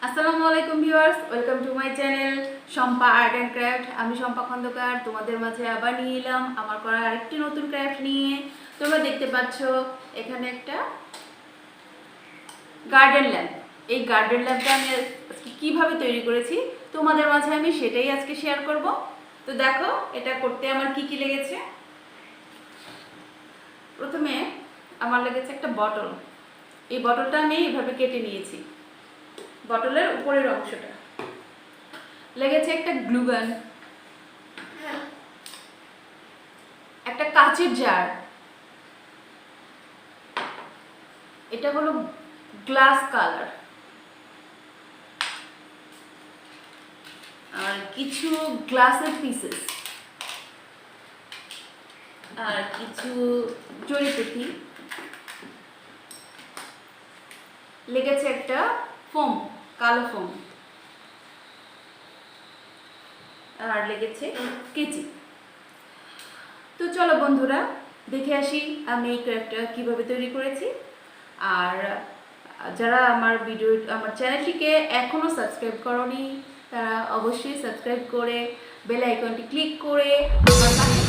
আসসালামু আলাইকুম viewers, welcome to my channel Shampa art and craft. আমি শম্পা খন্দকার তোমাদের মাঝে আবার নিয়ে এলাম আমার করা আরেকটি নতুন ক্রাফট নিয়ে। তোমরা দেখতে পাচ্ছ এখানে একটা গার্ডেন ল্যাম্প। এই গার্ডেন ল্যাম্পটা আমি আজকে কীভাবে তৈরি করেছি তোমাদের মাঝে আমি সেটাই আজকে শেয়ার করব। তো দেখো এটা করতে আমার কি কি লেগেছে। প্রথমে আমার লেগেছে একটা বটল। এই বটলটা আমি এইভাবে কেটে নিয়েছি, বটলের উপরের অংশটা। লেগেছে একটা গ্লুগান, একটা কাচের জার, এটা হলো গ্লাস কালার, আর কিছু গ্লাসের পিসেস, আর কিছু জড়িপুঁথি, লেগেছে একটা ফোম, কালো ফোম, আর লেগেছে কেচি। তো চলো বন্ধুরা দেখে আসি আমি এই ক্রাফটটা কীভাবে তৈরি করেছি। আর যারা আমার চ্যানেলটিকে এখনও সাবস্ক্রাইব করোনি তারা অবশ্যই সাবস্ক্রাইব করে বেল আইকনটি ক্লিক করে আমার